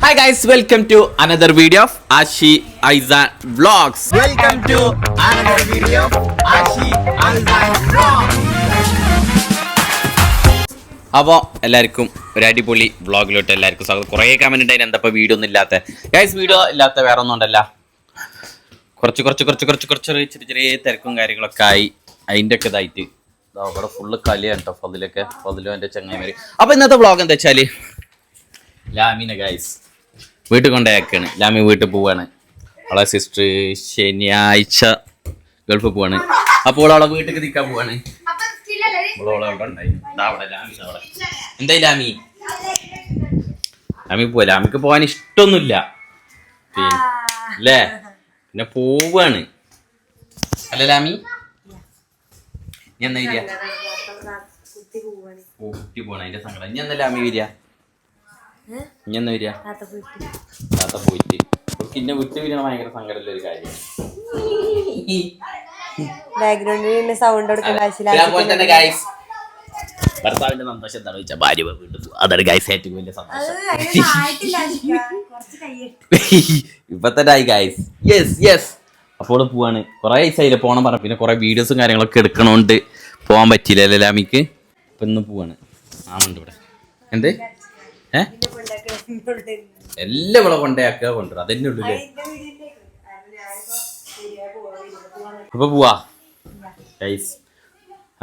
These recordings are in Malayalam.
Hi guys, welcome to another video of Ashi Aizan Vlogs. Welcome to another video of Ashi Aizan Vlogs. അപ്പോൾ എല്ലാവർക്കും ഒരു അടിപൊളി വ്ളോഗിലോട്ട് എല്ലാവർക്കും സ്വാഗതം. കുറേ കമൻറ്റ് ഉണ്ടായിരുന്നു എന്താ ഇപ്പോൾ വീഡിയോ ഒന്നും ഇല്ലാത്ത. ഗൈസ് വീഡിയോ ഇല്ലാത്ത വേറെ ഒന്നും ഉണ്ടല്ല, കുറച്ച് ചെറിയ തിരക്കും കാര്യങ്ങളൊക്കെ ആയി. അതിൻ്റെ ഒക്കെ ഇതായിട്ട് അവിടെ ഫുള്ള് കളിയാണ് കേട്ടോ. ഫതിലും എൻ്റെ ചങ്ങായിമാർ. അപ്പോൾ ഇന്നത്തെ വ്ളോഗ് എന്താ വെച്ചാൽ ലാമിനെ ഗൈസ് വീട്ടിൽ കൊണ്ടേക്കാണ്. ലാമി വീട്ടിൽ പോവാണ്. അവളെ സിസ്റ്റർ ശനിയാഴ്ച ഗൾഫിൽ പോവാണ്. അപ്പോൾ അവളെ വീട്ടിൽ നിൽക്കാൻ പോവാണ്. എന്തായി ലാമി പോവാ. ലാമിക്ക് പോവാൻ ഇഷ്ടമൊന്നുമില്ല അല്ലേ, പിന്നെ പോവാണ് അല്ല ലാമി. ഞാൻ എന്നാ വരിക? കുട്ടി പോണ അതിന്റെ സങ്കടം. ഇനി എന്നാ ലാമി വരിക? ഇനി എന്നാ വരിക? താത്ത പോയിട്ട് പിന്നെ വിട്ട് വീണ ഭയങ്കര സങ്കടമുള്ള ഒരു കാര്യം. ഭർത്താവിന്റെ സന്തോഷം എന്താണെന്ന് വെച്ചാൽ ഭാര്യ വീട്ടിൽ പോകും. അതാണ് ഗൈസ് ഏറ്റവും വലിയ സന്തോഷം. ഇപ്പൊ തന്നെ ആയി ഗൈസ്. യെസ് അപ്പോൾ പോവാണ്. കുറെ ദിവസമായില്ലേ പോണം പറഞ്ഞു. പിന്നെ കുറെ വീഡിയോസും കാര്യങ്ങളൊക്കെ എടുക്കണോണ്ട് പോകാൻ പറ്റിയില്ലല്ലേ ലാമിക്ക്. ഇപ്പൊ ഇന്ന് പോവാണ്. ആമുണ്ട് ഇവിടെ. എന്ത് എല്ലാം ഇവിടെ കൊണ്ടേക്കുക കൊണ്ടുവരും. അതെന്നെ ഉള്ളൂല്ലേ. ഇപ്പൊ പോവാ ഗൈസ്.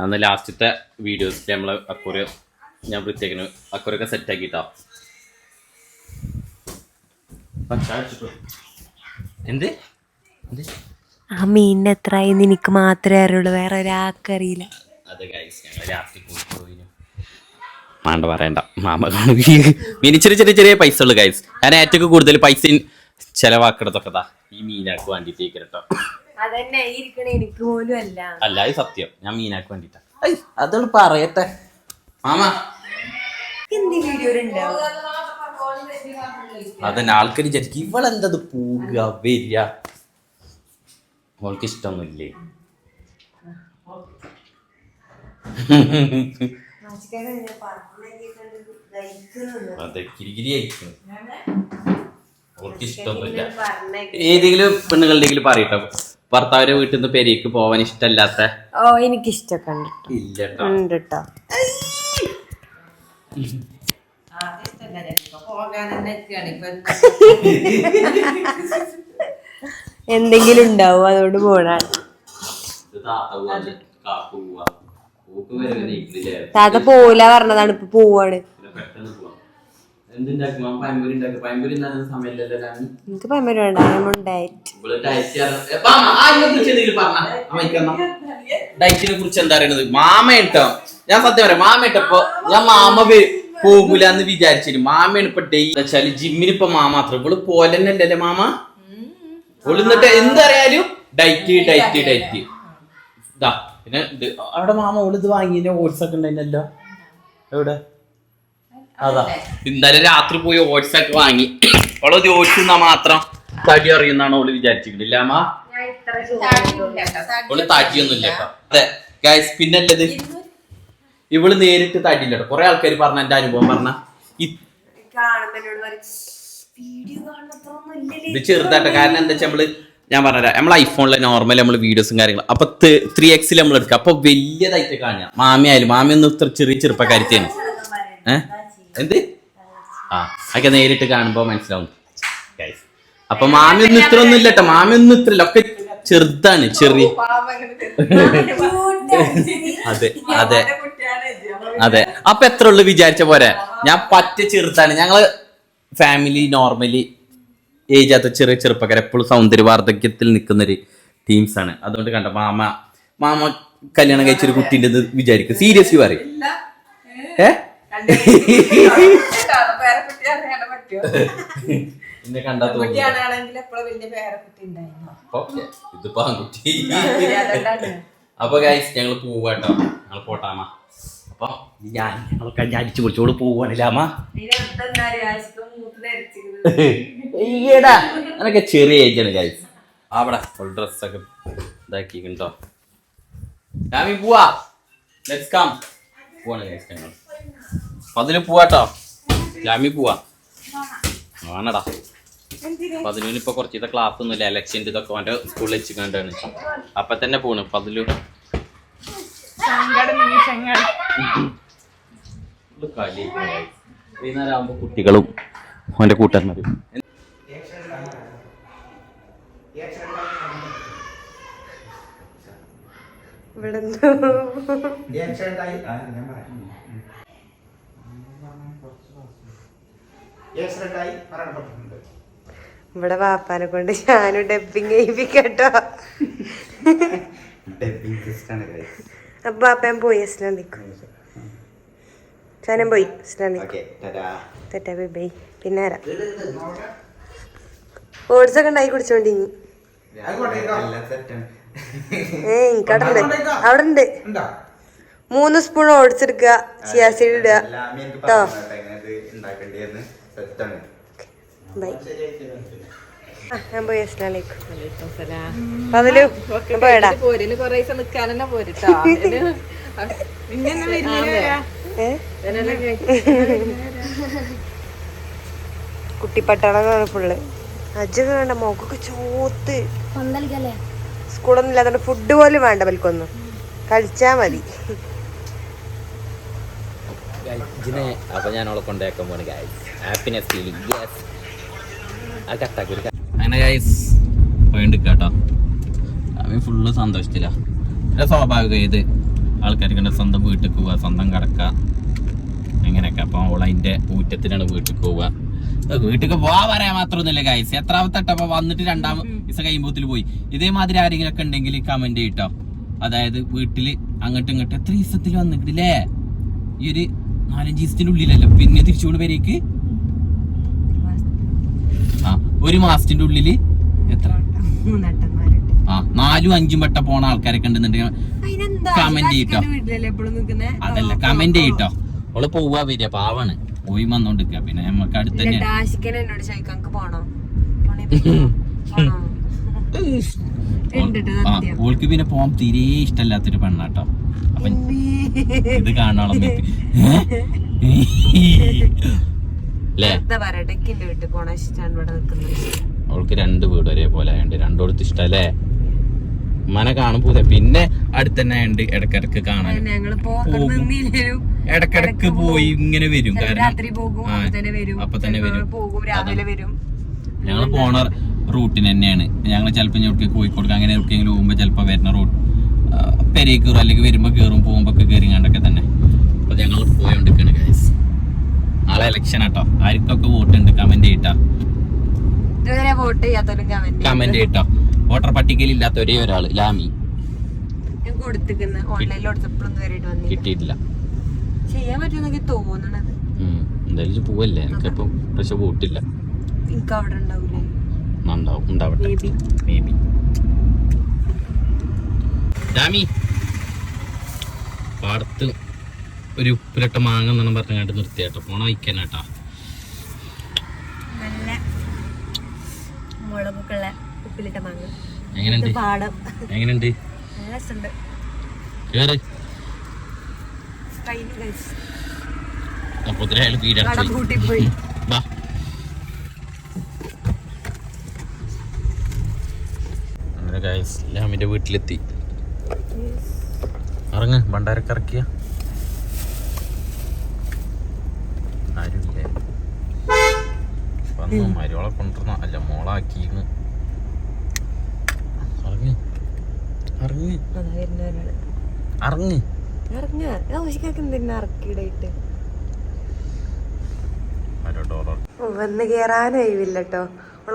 അന്ന് ലാസ്റ്റത്തെ വീഡിയോസിൽ നമ്മളെ അക്വറിയം ഞാൻ വൃത്തിയാക്കുന്നു. അക്വറിയൊക്കെ സെറ്റ് ആക്കിട്ടോ. എന്ത് ആ മീനിന് എത്രയെന്ന് എനിക്ക് മാത്രമേ അറിയുള്ളൂ, വേറെ ഒരാൾക്കറിയില്ല. അതെ ഗൈസ്, ഞങ്ങൾ രാത്രി പോയി മാണ്ട പറയണ്ട. മാമ മീൻ ചെറിയ പൈസ ഉള്ളു ഗൈസ്. ഞാൻ ഏറ്റവും കൂടുതൽ പൈസ ചെലവാക്കണതൊക്കെ ഈ മീനാക്ക് വേണ്ടിട്ട് കേട്ടോ. അല്ല അത് സത്യം, ഞാൻ മീനാക്ക് വേണ്ടിട്ടാ. അതോട് പറയട്ടെ മാമ. അതന്നെ ആൾക്കാർ വിചാരിക്കും ഇവളെന്തത് പോവുക വരിക. അവൾക്ക് ഇഷ്ടമൊന്നുമില്ലേ? അതെ കിരികിരി അയക്കുന്നു. അവൾക്ക് ഇഷ്ടമൊന്നുമില്ല. ഏതെങ്കിലും പെണ്ണുകളുടെങ്കിലും പറയട്ടോ ഭർത്താവിന്റെ വീട്ടിൽ നിന്ന് പെരേക്ക് പോവാൻ ഇഷ്ടമല്ലാത്ത. ഓ എനിക്കിഷ്ടൊക്കെ ഉണ്ട്. എന്തെങ്കിലും ഉണ്ടാവും അതുകൊണ്ട് പോണാണ്. താത്ത പോവില്ല പറഞ്ഞതാണ്, ഇപ്പൊ പോവാണ്. എനിക്ക് പയമ്പൂരി വേണ്ട. ഡയറ്റിനെ കുറിച്ച് എന്താ പറയുന്നത് മാമ ഇട്ടോ. ഞാൻ സത്യം പറയാം, മാമ ഇട്ടപ്പോ ഞാൻ മാമ പോകൂല എന്ന് വിചാരിച്ചിരുന്നു. മാമയാണ് ഇപ്പൊ ഡെയിലി വെച്ചാല് ജിമ്മിന് ഇപ്പൊ മാമ മാത്രം. ഇവള് പോലെ തന്നെ അല്ലേ മാമ. ഒളിന്നിട്ട് എന്തറിയാലും ഡയറ്റ് ഇതാ. പിന്നെ അവിടെ മാമ ഒളിത് വാങ്ങിയ ഓട്സ് ഒക്കെ ഉണ്ടായിരുന്നല്ലോ. എവിടെ? അതാ എന്തായാലും രാത്രി പോയി ഓട്സ് ഒക്കെ വാങ്ങി. അവളത് ഓട്സ് തിന്നാ മാത്രം തടി അറിയുന്നാണ് അവള് വിചാരിച്ചിട്ടില്ല അമ്മ. അവള് തടിയൊന്നും ഇല്ല കേട്ടോ. അതെ ഗൈസ്, പിന്നല്ലത് ഇവള് നേരിട്ട് തടിയില്ല കേട്ടോ. കുറെ ആൾക്കാർ പറഞ്ഞ എന്റെ അനുഭവം പറഞ്ഞ ഇത് ചെറുതാട്ടോ. കാരണം എന്താ വെച്ചാൽ ഞാൻ പറഞ്ഞുതരാം, നമ്മളെ ഐഫോണിലെ നോർമൽ നമ്മൾ വീഡിയോസും കാര്യങ്ങളും അപ്പൊ 3x നമ്മൾ എടുക്കുക. അപ്പൊ വലിയതായിട്ട് കാണുക. മാമിയൊന്നും ഇത്ര ചെറുപ്പക്കാരിച്ചാണ്. എന്ത് ഒക്കെ നേരിട്ട് കാണുമ്പോ മനസ്സിലാവും ഗൈസ്. അപ്പൊ മാമിയൊന്നും ഇത്ര ഒന്നും ഇല്ല കേട്ടോ. മാമിയൊന്നും ഇത്രല്ല, ഒക്കെ ചെറുതാണ്, ചെറിയ. അതെ അപ്പൊ എത്ര ഉള്ളു വിചാരിച്ച പോരെ. ഞാൻ പറ്റ ചെറുതാണ്. ഞങ്ങള് ഫാമിലി നോർമലി ഏജ് ആത്ത ചെറുപ്പക്കാർ എപ്പോഴും സൗന്ദര്യ വാർദ്ധക്യത്തിൽ നിൽക്കുന്നൊരു ടീംസ് ആണ്. അതുകൊണ്ട് കണ്ട മാമ കല്യാണം കഴിച്ചൊരു കുട്ടീൻ്റെ വിചാരിക്കും. സീരിയസ്ലി പറയും. എന്നെ കണ്ടാ ഇതിപ്പോ ആൺകുട്ടി. അപ്പൊ ഗൈസ് ഞങ്ങൾ പോവാട്ടോ. ഞങ്ങൾ പോട്ടാമ. അപ്പൊ ഞങ്ങളൊക്കെ അടിച്ചു പൊളിച്ചോട് പോവാണില്ല അമ്മ. ഈടാ അതൊക്കെ ചെറിയ ഏജാണ് ഗൈസ്. അവിടെ ഫുൾ ഡ്രസ്സൊക്കെ ഇതാക്കിട്ടോ. ലാമി പോവാ. Let's come. പോവാണ് ഗൈസ് ഞങ്ങൾ. അതിന് പോവാട്ടോ. ലാമി പോവാ. വേണടാ പതിലൂന് ഇപ്പൊ കുറച്ച് ഇത് ക്ലാസ് ഒന്നുമില്ല എലക്ഷൻ്റെ ഇതൊക്കെ അവൻ്റെ സ്കൂളിൽ വെച്ചിട്ടാണ് അപ്പൊ തന്നെ പോണ് പതിലു വൈകുന്നേരം ആകുമ്പോ കുട്ടികളും അവന്റെ കൂട്ടുകാരന്മാരും ഇവിടെ വാപ്പാനെ കൊണ്ട് ഞാനും ഡബ്ബിങ് ചെയ്യിപ്പിക്കട്ടോ. അപ്പൊ വാപ്പൻ പോയി അസ്ലാമിക്കും ചാനം പോയി അസ്ലാമിക്കും തെറ്റാ ബൈ. പിന്നെ ആരാ ഓട്സ് ഒക്കെ ഉണ്ടാക്കി കുടിച്ചോണ്ടി എനിക്കവിടെ അവിടെ ഉണ്ട് 3 സ്പൂൺ ഓട്സ് എടുക്കുക ചിയാ സീഡ് ഇടുക കേട്ടോ. ബൈ. ഞാൻ പോയി അസ്ലാമിക്കും പതിലു പോയടാ കുട്ടിപ്പട്ടാളാണ് ഫുള്ള്. അജൊക്കെ വേണ്ട മോക്കൊക്കെ ചോത്ത് സ്കൂളൊന്നും ഇല്ലാത്തോണ്ട് ഫുഡ് പോലും വേണ്ട പൽക്കൊന്നും കളിച്ചാ മതി. അപ്പൊ ഞാൻ അവളെ കൊണ്ടാക്കാൻ പോണ് ഹാപ്പിനെസ് ഫീലിംഗ് അങ്ങനെ ഗൈസ് പോയിണ്ട് കേട്ടോ. അവൻ ഫുള്ള് സന്തോഷത്തില്ല. സ്വാഭാവികം ഇത് ആൾക്കാർക്ക് സ്വന്തം വീട്ടിൽ പോവുക സ്വന്തം കിടക്കുക അങ്ങനെയൊക്കെ. അപ്പൊ അവൾ അതിന്റെ ഊറ്റത്തിനാണ് വീട്ടിൽ പോവുക. വീട്ടിൽ പോവാ പറയാൻ മാത്രമൊന്നുമില്ല ഗൈസ്. എത്രാമത്തെട്ടപ്പോ വന്നിട്ട് 2-ാം ദിവസം കഴിയുമ്പോത്തിൽ പോയി. ഇതേമാതിരി ആരെങ്കിലും ഒക്കെ ഉണ്ടെങ്കിൽ കമന്റ് ചെയ്യട്ടോ. അതായത് വീട്ടില് അങ്ങോട്ടും ഇങ്ങോട്ടും എത്ര ദിവസത്തിൽ വന്നിട്ടില്ലേ ഈ ഒരു 4-5 ദിവസത്തിന്റെ ഉള്ളിലല്ലോ പിന്നെ തിരിച്ചുകൊണ്ട് വരേക്ക് 1 മാസത്തിന്റെ ഉള്ളില് എത്ര 4-5 വട്ട പോണ ആൾക്കാരൊക്കെ ഉണ്ടെന്നുണ്ടെങ്കിൽ കമന്റ് ചെയ്യട്ടോ. അതല്ല കമന്റ് ചെയ്യട്ടോ. അവള് പോവാ വരിക പാവാണ് പോയി വന്നോണ്ടിരിക്കുക. പിന്നെ നമുക്ക് അടുത്ത് തന്നെ ഓൾക്ക് പിന്നെ പോവാൻ തീരെ ഇഷ്ടമല്ലാത്തൊരു പെണ്ണാട്ടോ. അപ്പൊ ഇത് കാണോളം അവൾക്ക് 2 വീട് ഒരേപോലെ ആയണ്ട് 2 കൊടുത്ത് ഇഷ്ടല്ലേ ഉമ്മനെ കാണുമ്പോ. പിന്നെ അടുത്ത് തന്നെ ആയണ്ട് ഇടക്കിടക്ക് കാണാൻ ഇടക്കിടക്ക് പോയി ഇങ്ങനെ വരും. കാരണം അപ്പൊ തന്നെ വരും. ഞങ്ങൾ പോണ റൂട്ടിന് തന്നെയാണ്. ഞങ്ങൾ ചിലപ്പോ ഞങ്ങൾക്ക് കോഴിക്കോട് അങ്ങനെ എവിടെയെങ്കിലും പോകുമ്പോ ചിലപ്പോ വരുന്ന റൂട്ട് പെരേ കയറും അല്ലെങ്കിൽ വരുമ്പോ കയറും പോകുമ്പോ ഒക്കെ കയറിങ്ങാണ്ടൊക്കെ തന്നെ. അപ്പൊ ഞങ്ങൾ പോയോണ്ടിരിക്കാണ് ഗൈസ്. നാളെ ഇലക്ഷൻ ആട്ടോ. ആർക്കൊക്കെ വോട്ട് ഉണ്ട് കമന്റ് ചെയ്യട്ടോ. കമന്റ് ചെയ്യട്ടോ. വോട്ടർ പട്ടികയിൽ ഇല്ലാത്ത ഒരേ ഒരാള് ലാമി കിട്ടിയിട്ടില്ല. എന്തായാലും പോവല്ലേ എനിക്കിപ്പം പക്ഷെ വോട്ടില്ല. ഉണ്ടാവട്ടെ മേ ബി. ലാമി പാടത്ത് ഒരു ഉപ്പിലിട്ട മാങ്ങ എന്നാണ് പറഞ്ഞാട്ട് നിർത്തിയാട്ടോ. പോണ വയ്ക്കാനാട്ടാ. എങ്ങനെയുണ്ട് കേറ്. അപ്പൊ അങ്ങനെ ഗൈസ് ലാമിന്റെ വീട്ടിലെത്തി. ഇറങ്ങ് ഭണ്ടാരൊക്കെ ഇറക്കിയ ആരുമില്ലേ. വന്നു മരുവളെ കൊണ്ടുവന്ന അല്ല മോളാക്കിന്ന്. ഇറങ്ങ് ഇറങ്ങ് ഇറങ്ങ് വന്ന് കേറാനും കഴിവില്ലട്ടോ.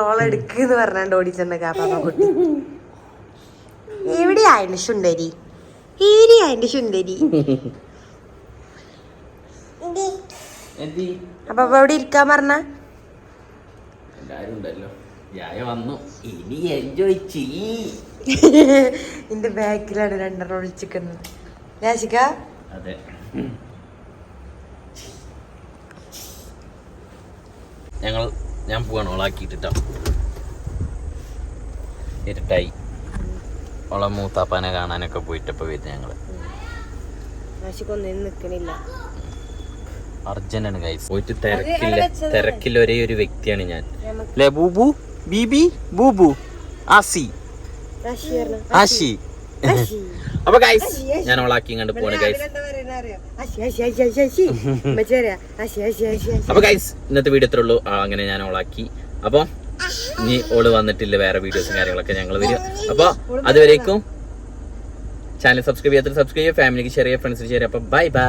ഓളെടുക്കെന്ന് പറഞ്ഞാണ്ട് ഓടിച്ചെന്ന കാപ്പാക്കുട്ടി. എവിടെയാ എന്റെ ശുണ്ടരി? ഏരിയാ എന്റെ ശുണ്ടരി? അപ്പൊ അവിടെ ഇരിക്കാൻ പറഞ്ഞ എന്റെ ബാക്കിലാണ് 2 ഒളിച്ചിക്കുന്നത്. രാശിക ഞാൻ പോവാണ് ഓളാക്കിട്ടോ. ഇരുട്ടായി. ഓളെ മൂത്താപ്പാനെ കാണാനൊക്കെ പോയിട്ടപ്പോ വരും ഞങ്ങള്. രാശിക്കൊന്നും നിക്കണില്ല. അർജന്റാണ് ഗൈസ്. പോയിട്ട് തിരക്കില്ല ഒരേ ഒരു വ്യക്തിയാണ് ഞാൻ. അല്ലേ ബൂബു, ബീബി, ബൂബു, ആസി, ആശി. അപ്പൊ ഗൈസ് ഞാൻ ഓളാക്കി കണ്ട് പോണ് ഗൈസ്. അപ്പൊ ഗൈസ് ഇന്നത്തെ വീഡിയോ ഇത്രേ ഉള്ളൂ. അങ്ങനെ ഞാൻ ഓളാക്കി. അപ്പൊ ഇനി ഓള് വന്നിട്ടില്ല, വേറെ വീഡിയോസും കാര്യങ്ങളൊക്കെ ഞങ്ങൾ വരും. അപ്പൊ അതുവരേക്കും ചാനൽ സബ്സ്ക്രൈബ് ചെയ്യാത്ത സബ്സ്ക്രൈബ് ചെയ്യുക, ഫാമിലിക്ക് ഷെയർ ചെയ്യുക, ഫ്രണ്ട്സിന് ഷെയർ ചെയ്യുക. അപ്പൊ ബൈ ബൈ.